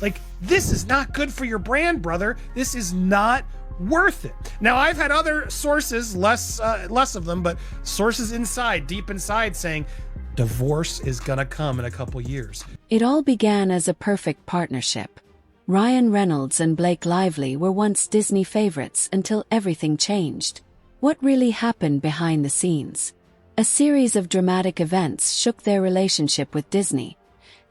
Like, this is not good for your brand, brother. This is not worth it. Now, I've had other sources, less of them, but sources deep inside saying divorce is gonna come in a couple years. It all began as a perfect partnership. Ryan Reynolds and Blake Lively were once Disney favorites until everything changed. What really happened behind the scenes? A series of dramatic events shook their relationship with Disney,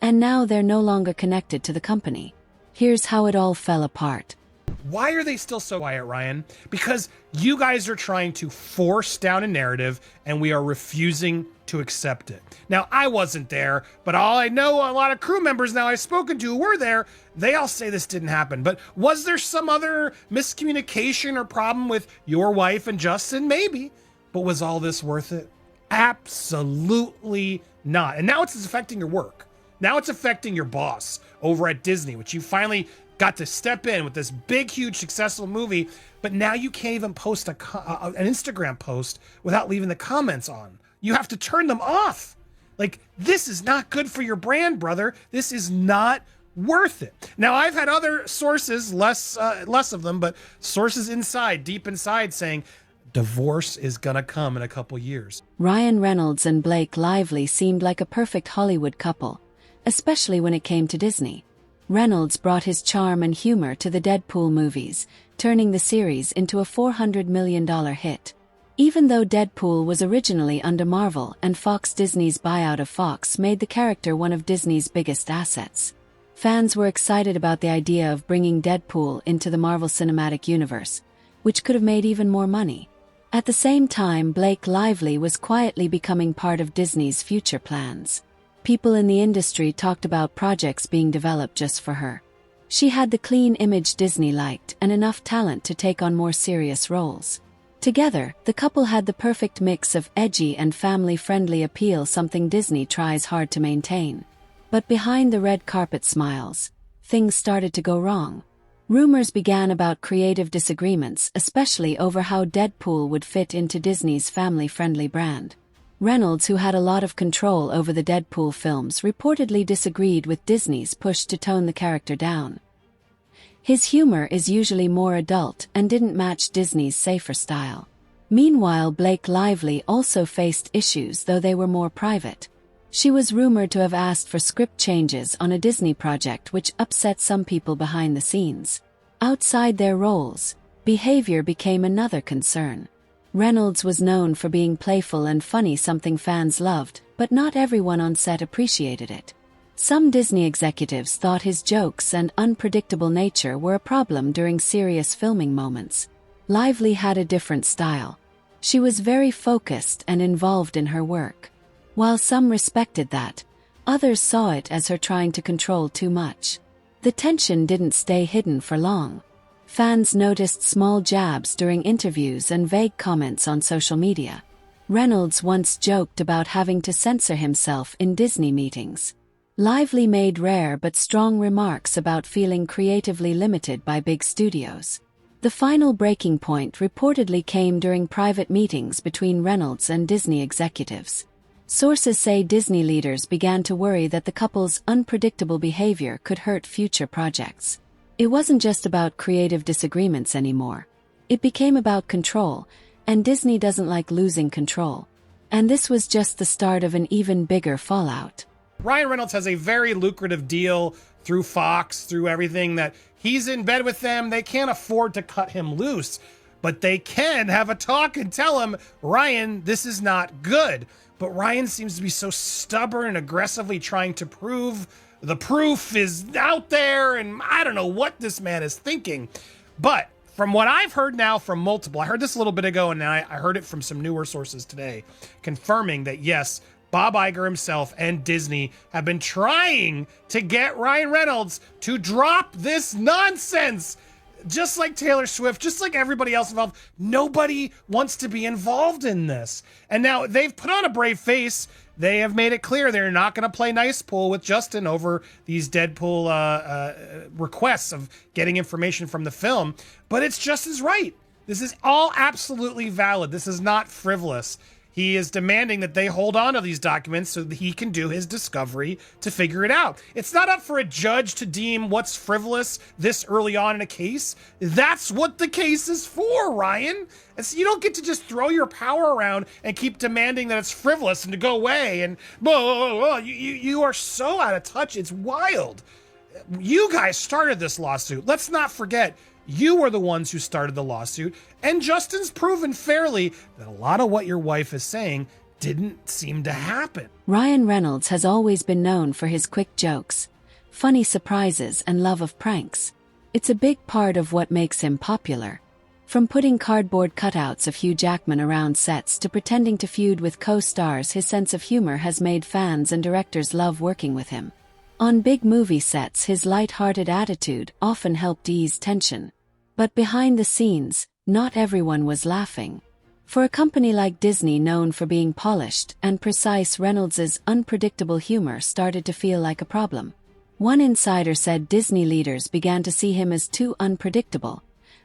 and now they're no longer connected to the company. Here's how it all fell apart. Why are they still so quiet, Ryan? Because you guys are trying to force down a narrative and we are refusing to accept it. Now, I wasn't there, but all I know, a lot of crew members now I've spoken to who were there, they all say this didn't happen. But was there some other miscommunication or problem with your wife and Justin? Maybe. But was all this worth it? Absolutely not. And now it's affecting your work. Now it's affecting your boss over at Disney, which you finally got to step in with this big, huge, successful movie, but now you can't even post an Instagram post without leaving the comments on. You have to turn them off. Like, this is not good for your brand, brother. This is not worth it. Now, I've had other sources, less of them, but sources deep inside saying divorce is gonna come in a couple years. Ryan Reynolds and Blake Lively seemed like a perfect Hollywood couple, especially when it came to Disney. Reynolds brought his charm and humor to the Deadpool movies, turning the series into a $400 million hit. Even though Deadpool was originally under Marvel and Disney's buyout of Fox made the character one of Disney's biggest assets. Fans were excited about the idea of bringing Deadpool into the Marvel Cinematic Universe, which could have made even more money. At the same time, Blake Lively was quietly becoming part of Disney's future plans. People in the industry talked about projects being developed just for her. She had the clean image Disney liked and enough talent to take on more serious roles. Together, the couple had the perfect mix of edgy and family-friendly appeal, something Disney tries hard to maintain. But behind the red carpet smiles, things started to go wrong. Rumors began about creative disagreements, especially over how Deadpool would fit into Disney's family-friendly brand. Reynolds, who had a lot of control over the Deadpool films, reportedly disagreed with Disney's push to tone the character down. His humor is usually more adult and didn't match Disney's safer style. Meanwhile, Blake Lively also faced issues, though they were more private. She was rumored to have asked for script changes on a Disney project, which upset some people behind the scenes. Outside their roles, behavior became another concern. Reynolds was known for being playful and funny, something fans loved, but not everyone on set appreciated it. Some Disney executives thought his jokes and unpredictable nature were a problem during serious filming moments. Lively had a different style. She was very focused and involved in her work. While some respected that, others saw it as her trying to control too much. The tension didn't stay hidden for long. Fans noticed small jabs during interviews and vague comments on social media. Reynolds once joked about having to censor himself in Disney meetings. Lively made rare but strong remarks about feeling creatively limited by big studios. The final breaking point reportedly came during private meetings between Reynolds and Disney executives. Sources say Disney leaders began to worry that the couple's unpredictable behavior could hurt future projects. It wasn't just about creative disagreements anymore. It became about control, and Disney doesn't like losing control. And this was just the start of an even bigger fallout. Ryan Reynolds has a very lucrative deal through Fox, through everything, that he's in bed with them. They can't afford to cut him loose, but they can have a talk and tell him, Ryan, this is not good. But Ryan seems to be so stubborn and aggressively trying to prove the proof is out there, and I don't know what this man is thinking. But from what I've heard now from multiple, I heard this a little bit ago, and now I heard it from some newer sources today, confirming that yes, Bob Iger himself and Disney have been trying to get Ryan Reynolds to drop this nonsense. Just like Taylor Swift, just like everybody else involved, nobody wants to be involved in this. And now they've put on a brave face. They have made it clear they're not going to play nice pool with Justin over these Deadpool requests of getting information from the film. But it's Justin's right. This is all absolutely valid. This is not frivolous. He is demanding that they hold on to these documents so that he can do his discovery to figure it out. It's not up for a judge to deem what's frivolous this early on in a case. That's what the case is for, Ryan. And so you don't get to just throw your power around and keep demanding that it's frivolous and to go away. And blah, blah, blah. You are so out of touch. It's wild. You guys started this lawsuit. Let's not forget, you were the ones who started the lawsuit, and Justin's proven fairly that a lot of what your wife is saying didn't seem to happen. Ryan Reynolds has always been known for his quick jokes, funny surprises, and love of pranks. It's a big part of what makes him popular. From putting cardboard cutouts of Hugh Jackman around sets to pretending to feud with co-stars, his sense of humor has made fans and directors love working with him. On big movie sets, his light-hearted attitude often helped ease tension. But behind the scenes, not everyone was laughing. For a company like Disney, known for being polished and precise, Reynolds's unpredictable humor started to feel like a problem. One insider said Disney leaders began to see him as too unpredictable,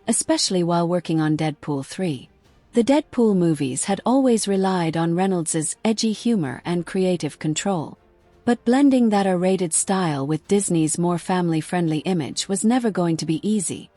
especially while working on Deadpool 3. The Deadpool movies had always relied on Reynolds's edgy humor and creative control. But blending that R-rated style with Disney's more family-friendly image was never going to be easy.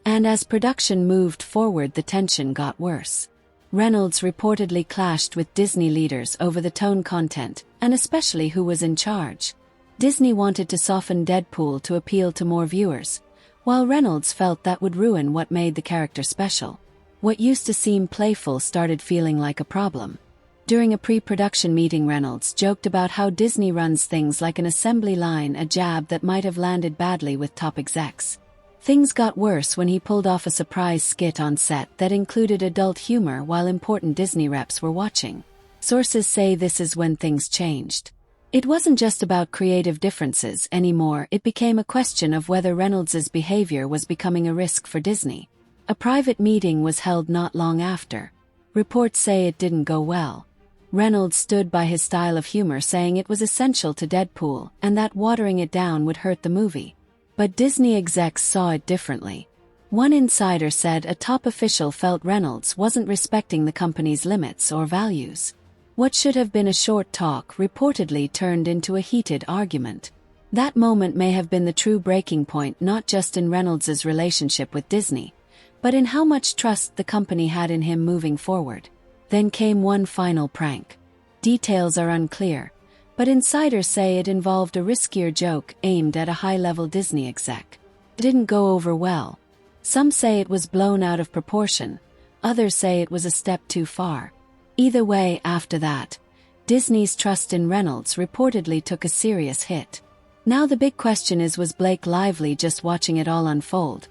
And as production moved forward, the tension got worse. Reynolds reportedly clashed with Disney leaders over the tone, content, and especially who was in charge. Disney wanted to soften Deadpool to appeal to more viewers, while Reynolds felt that would ruin what made the character special. What used to seem playful started feeling like a problem. During a pre-production meeting, Reynolds joked about how Disney runs things like an assembly line, a jab that might have landed badly with top execs. Things got worse when he pulled off a surprise skit on set that included adult humor while important Disney reps were watching. Sources say this is when things changed. It wasn't just about creative differences anymore, it became a question of whether Reynolds's behavior was becoming a risk for Disney. A private meeting was held not long after. Reports say it didn't go well. Reynolds stood by his style of humor, saying it was essential to Deadpool and that watering it down would hurt the movie. But Disney execs saw it differently. One insider said a top official felt Reynolds wasn't respecting the company's limits or values. What should have been a short talk reportedly turned into a heated argument. That moment may have been the true breaking point, not just in Reynolds's relationship with Disney, but in how much trust the company had in him moving forward. Then came one final prank. Details are unclear, but insiders say it involved a riskier joke aimed at a high-level Disney exec. It didn't go over well. Some say it was blown out of proportion, others say it was a step too far. Either way, after that, Disney's trust in Reynolds reportedly took a serious hit. Now the big question is, was Blake Lively just watching it all unfold?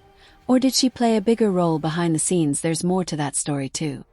Or did she play a bigger role behind the scenes? There's more to that story too.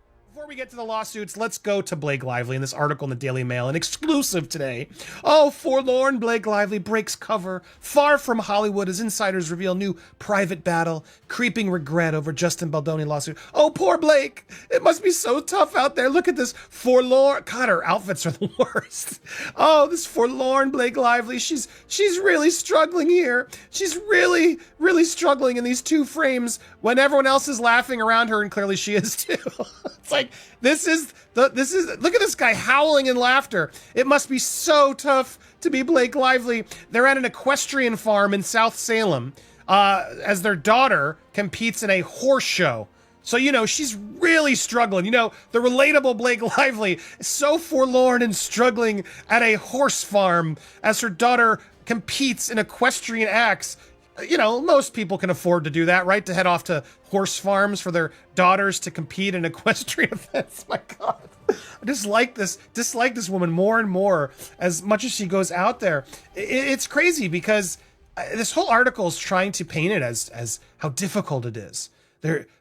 Before we get to the lawsuits, let's go to Blake Lively in this article in the Daily Mail, an exclusive today. Oh, forlorn Blake Lively breaks cover, far from Hollywood, as insiders reveal new private battle, creeping regret over Justin Baldoni lawsuit. Oh, poor Blake. It must be so tough out there. Look at this forlorn. God, her outfits are the worst. Oh, this forlorn Blake Lively. She's really struggling here. She's really struggling in these two frames when everyone else is laughing around her, and clearly she is too. It's like, this is look at this guy howling in laughter. It must be so tough to be Blake Lively. They're at an equestrian farm in South Salem as their daughter competes in a horse show. So, she's really struggling. The relatable Blake Lively is so forlorn and struggling at a horse farm as her daughter competes in equestrian acts. Most people can afford to do that, right? To head off to horse farms for their daughters to compete in equestrian events. My God. I dislike this woman more and more as much as she goes out there. It's crazy because this whole article is trying to paint it as how difficult it is.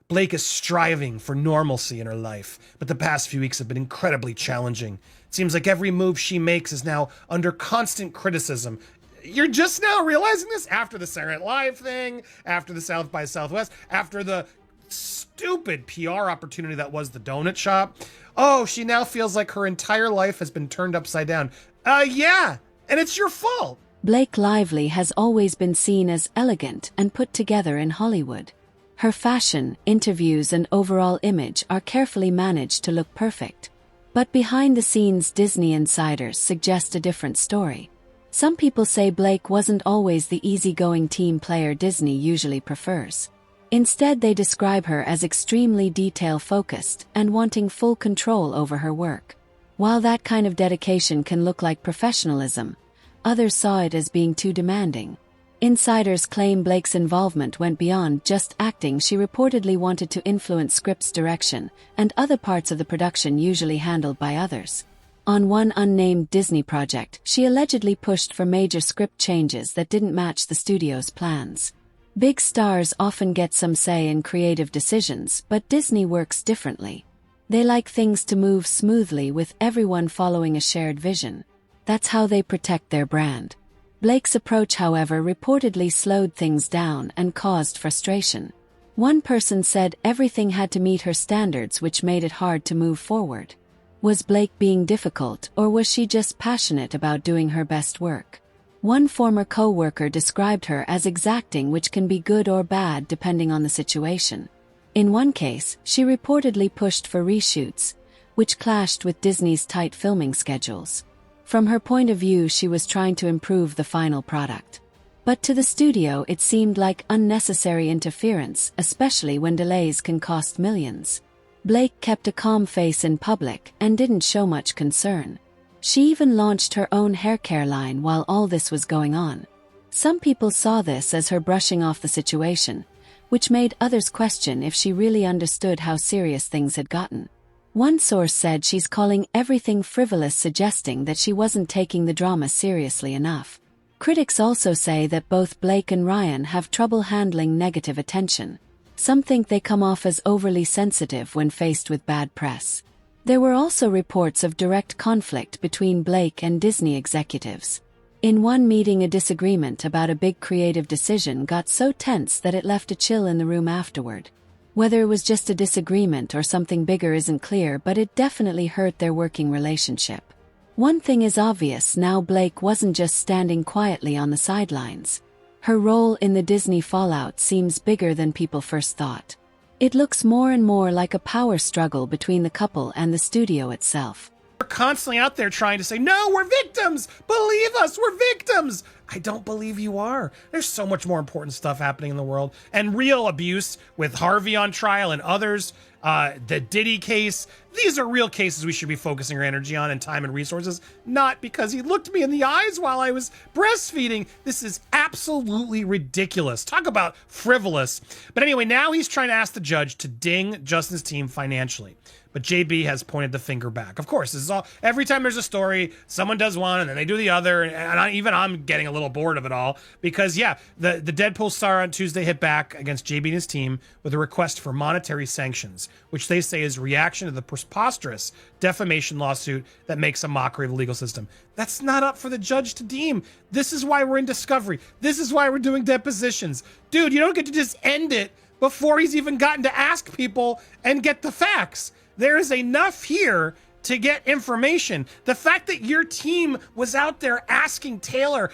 Blake is striving for normalcy in her life, but the past few weeks have been incredibly challenging. It seems like every move she makes is now under constant criticism. You're just now realizing this after the Saturday Night Live thing, after the South by Southwest, after the stupid PR opportunity that was the donut shop. Oh, she now feels like her entire life has been turned upside down. Yeah, and it's your fault. Blake Lively has always been seen as elegant and put together in Hollywood. Her fashion, interviews, and overall image are carefully managed to look perfect. But behind the scenes, Disney insiders suggest a different story. Some people say Blake wasn't always the easygoing team player Disney usually prefers. Instead, they describe her as extremely detail-focused and wanting full control over her work. While that kind of dedication can look like professionalism, others saw it as being too demanding. Insiders claim Blake's involvement went beyond just acting. She reportedly wanted to influence script's direction and other parts of the production usually handled by others. On one unnamed Disney project, she allegedly pushed for major script changes that didn't match the studio's plans. Big stars often get some say in creative decisions, but Disney works differently. They like things to move smoothly with everyone following a shared vision. That's how they protect their brand. Blake's approach, however, reportedly slowed things down and caused frustration. One person said everything had to meet her standards, which made it hard to move forward. Was Blake being difficult, or was she just passionate about doing her best work? One former co-worker described her as exacting, which can be good or bad depending on the situation. In one case, she reportedly pushed for reshoots, which clashed with Disney's tight filming schedules. From her point of view, she was trying to improve the final product. But to the studio, it seemed like unnecessary interference, especially when delays can cost millions. Blake kept a calm face in public and didn't show much concern. She even launched her own hair care line while all this was going on. Some people saw this as her brushing off the situation, which made others question if she really understood how serious things had gotten. One source said she's calling everything frivolous, suggesting that she wasn't taking the drama seriously enough. Critics also say that both Blake and Ryan have trouble handling negative attention. Some think they come off as overly sensitive when faced with bad press. There were also reports of direct conflict between Blake and Disney executives. In one meeting, a disagreement about a big creative decision got so tense that it left a chill in the room afterward. Whether it was just a disagreement or something bigger isn't clear, but it definitely hurt their working relationship. One thing is obvious now: Blake wasn't just standing quietly on the sidelines. Her role in the Disney fallout seems bigger than people first thought. It looks more and more like a power struggle between the couple and the studio itself. We're constantly out there trying to say, no, we're victims. Believe us, we're victims. I don't believe you are. There's so much more important stuff happening in the world, and real abuse with Harvey on trial and others. The Diddy case. These are real cases we should be focusing our energy on and time and resources, not because he looked me in the eyes while I was breastfeeding. This is absolutely ridiculous. Talk about frivolous. But anyway, now he's trying to ask the judge to ding Justin's team financially. But JB has pointed the finger back. Of course, this is all, every time there's a story, someone does one and then they do the other. And I'm getting a little bored of it all because, yeah, the Deadpool star on Tuesday hit back against JB and his team with a request for monetary sanctions, which they say is reaction to the preposterous defamation lawsuit that makes a mockery of the legal system. That's not up for the judge to deem. This is why we're in discovery. This is why we're doing depositions. Dude, you don't get to just end it before he's even gotten to ask people and get the facts. There is enough here to get information. The fact that your team was out there asking Taylor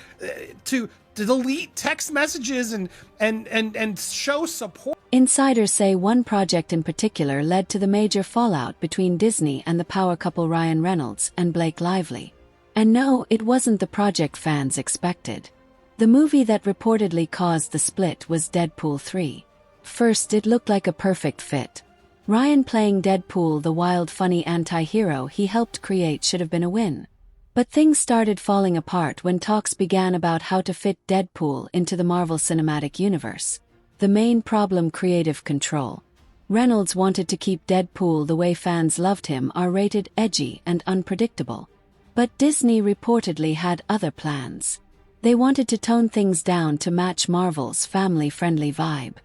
to delete text messages and show support. Insiders say one project in particular led to the major fallout between Disney and the power couple Ryan Reynolds and Blake Lively. And no, it wasn't the project fans expected. The movie that reportedly caused the split was Deadpool 3. First, it looked like a perfect fit. Ryan playing Deadpool, the wild, funny anti-hero he helped create, should have been a win. But things started falling apart when talks began about how to fit Deadpool into the Marvel Cinematic Universe. The main problem: creative control. Reynolds wanted to keep Deadpool the way fans loved him, R-rated, edgy, and unpredictable. But Disney reportedly had other plans. They wanted to tone things down to match Marvel's family-friendly vibe.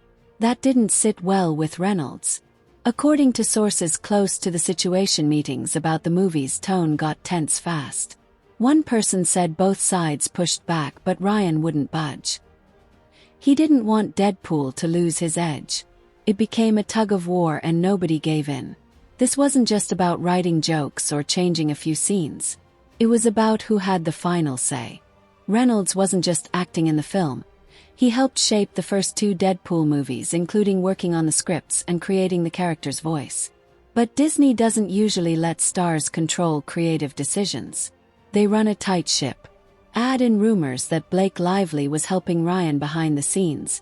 That didn't sit well with Reynolds. According to sources close to the situation, meetings about the movie's tone got tense fast. One person said both sides pushed back, but Ryan wouldn't budge. He didn't want Deadpool to lose his edge. It became a tug of war and nobody gave in. This wasn't just about writing jokes or changing a few scenes. It was about who had the final say. Reynolds wasn't just acting in the film. He helped shape the first two Deadpool movies, including working on the scripts and creating the character's voice. But Disney doesn't usually let stars control creative decisions. They run a tight ship. Add in rumors that Blake Lively was helping Ryan behind the scenes,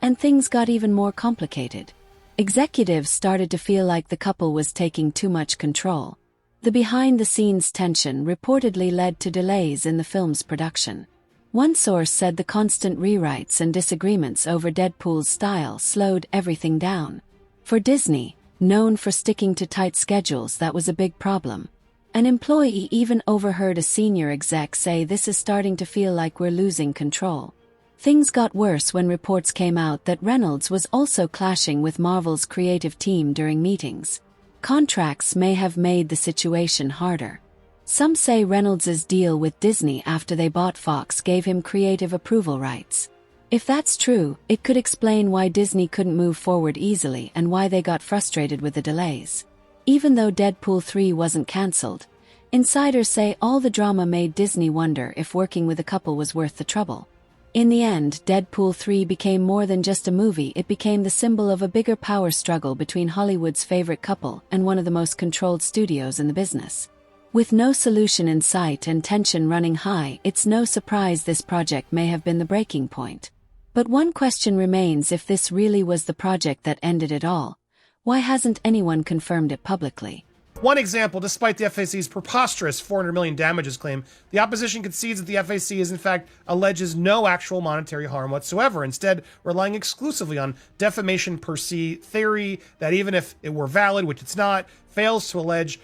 and things got even more complicated. Executives started to feel like the couple was taking too much control. The behind-the-scenes tension reportedly led to delays in the film's production. One source said the constant rewrites and disagreements over Deadpool's style slowed everything down. For Disney, known for sticking to tight schedules, that was a big problem. An employee even overheard a senior exec say, "This is starting to feel like we're losing control." Things got worse when reports came out that Reynolds was also clashing with Marvel's creative team during meetings. Contracts may have made the situation harder. Some say Reynolds' deal with Disney after they bought Fox gave him creative approval rights. If that's true, it could explain why Disney couldn't move forward easily and why they got frustrated with the delays. Even though Deadpool 3 wasn't cancelled, insiders say all the drama made Disney wonder if working with the couple was worth the trouble. In the end, Deadpool 3 became more than just a movie. It became the symbol of a bigger power struggle between Hollywood's favorite couple and one of the most controlled studios in the business. With no solution in sight and tension running high, it's no surprise this project may have been the breaking point. But one question remains: if this really was the project that ended it all, why hasn't anyone confirmed it publicly? One example, despite the FAC's preposterous $400 million damages claim, the opposition concedes that the FAC is in fact alleges no actual monetary harm whatsoever, instead relying exclusively on defamation per se theory that, even if it were valid, which it's not, fails to allege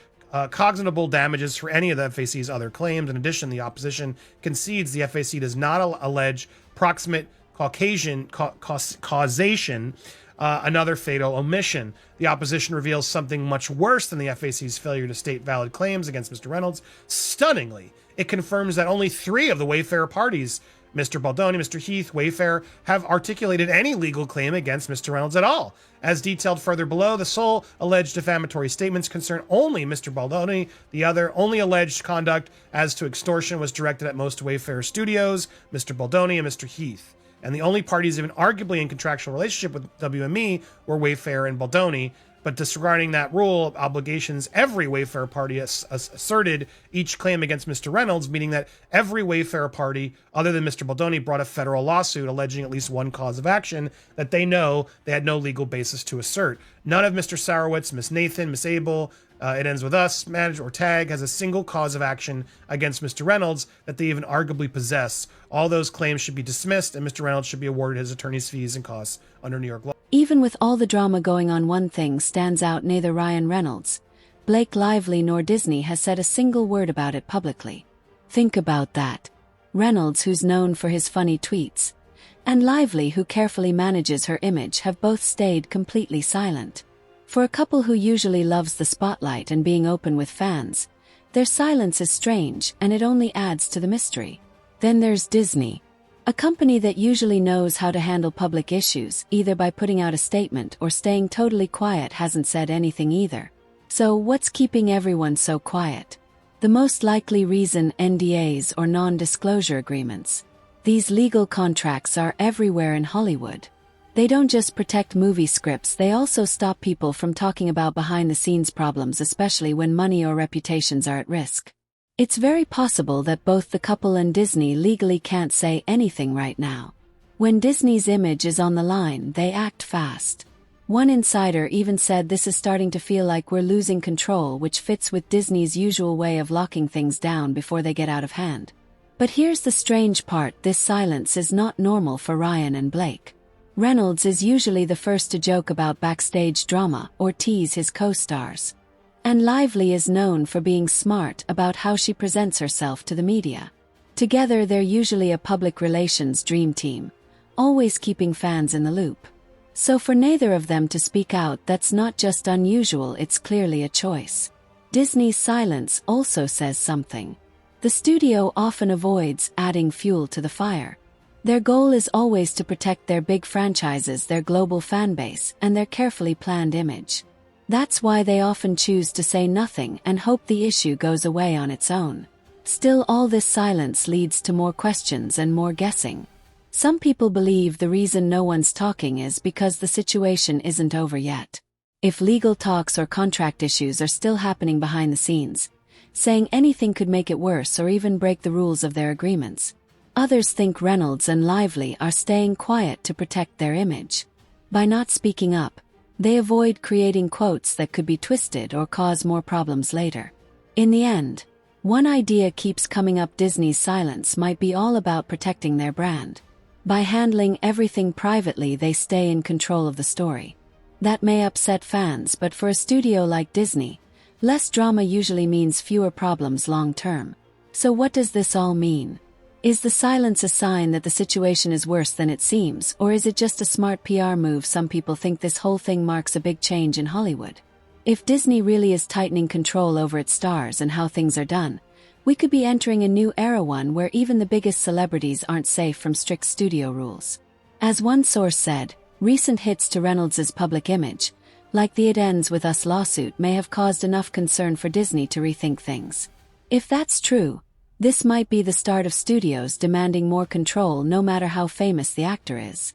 cognizable damages for any of the FAC's other claims. In addition, the opposition concedes the FAC does not allege proximate causation, another fatal omission. The opposition reveals something much worse than the FAC's failure to state valid claims against Mr. Reynolds. Stunningly, it confirms that only 3 of the Wayfair parties, Mr. Baldoni, Mr. Heath, Wayfair, have articulated any legal claim against Mr. Reynolds at all. As detailed further below, the sole alleged defamatory statements concern only Mr. Baldoni. The other only alleged conduct as to extortion was directed at most Wayfair studios, Mr. Baldoni and Mr. Heath. And the only parties even arguably in contractual relationship with WME were Wayfair and Baldoni. But disregarding that rule, obligations, every Wayfair party asserted each claim against Mr. Reynolds, meaning that every Wayfair party, other than Mr. Baldoni, brought a federal lawsuit alleging at least one cause of action that they know they had no legal basis to assert. None of Mr. Sarowitz, Miss Nathan, Miss Abel, It Ends With Us, Manage or Tag has a single cause of action against Mr. Reynolds that they even arguably possess. All those claims should be dismissed, and Mr. Reynolds should be awarded his attorney's fees and costs under New York law. Even with all the drama going on, one thing stands out: neither Ryan Reynolds, Blake Lively nor Disney has said a single word about it publicly. Think about that. Reynolds, who's known for his funny tweets, and Lively, who carefully manages her image, have both stayed completely silent. For a couple who usually loves the spotlight and being open with fans, their silence is strange, and it only adds to the mystery. Then there's Disney, a company that usually knows how to handle public issues, either by putting out a statement or staying totally quiet, hasn't said anything either. So what's keeping everyone so quiet? The most likely reason: NDAs, or non-disclosure agreements. These legal contracts are everywhere in Hollywood. They don't just protect movie scripts, they also stop people from talking about behind-the-scenes problems, especially when money or reputations are at risk. It's very possible that both the couple and Disney legally can't say anything right now. When Disney's image is on the line, they act fast. One insider even said this is starting to feel like we're losing control, which fits with Disney's usual way of locking things down before they get out of hand. But here's the strange part: this silence is not normal for Ryan and Blake. Reynolds is usually the first to joke about backstage drama or tease his co-stars. And Lively is known for being smart about how she presents herself to the media. Together, they're usually a public relations dream team, always keeping fans in the loop. So for neither of them to speak out, that's not just unusual, it's clearly a choice. Disney's silence also says something. The studio often avoids adding fuel to the fire. Their goal is always to protect their big franchises, their global fan base, and their carefully planned image. That's why they often choose to say nothing and hope the issue goes away on its own. Still, all this silence leads to more questions and more guessing. Some people believe the reason no one's talking is because the situation isn't over yet. if legal talks or contract issues are still happening behind the scenes. Saying anything could make it worse or even break the rules of their agreements. Others think Reynolds and Lively are staying quiet to protect their image. By not speaking up, they avoid creating quotes that could be twisted or cause more problems later. In the end, one idea keeps coming up: Disney's silence might be all about protecting their brand. By handling everything privately, they stay in control of the story. That may upset fans, but for a studio like Disney, less drama usually means fewer problems long term. So what does this all mean? Is the silence a sign that the situation is worse than it seems, or is it just a smart PR move? Some people think this whole thing marks a big change in Hollywood. If Disney really is tightening control over its stars and how things are done, we could be entering a new era, one where even the biggest celebrities aren't safe from strict studio rules. As one source said, recent hits to Reynolds' public image, like the "It Ends With Us" lawsuit, may have caused enough concern for Disney to rethink things. If that's true, this might be the start of studios demanding more control no matter how famous the actor is.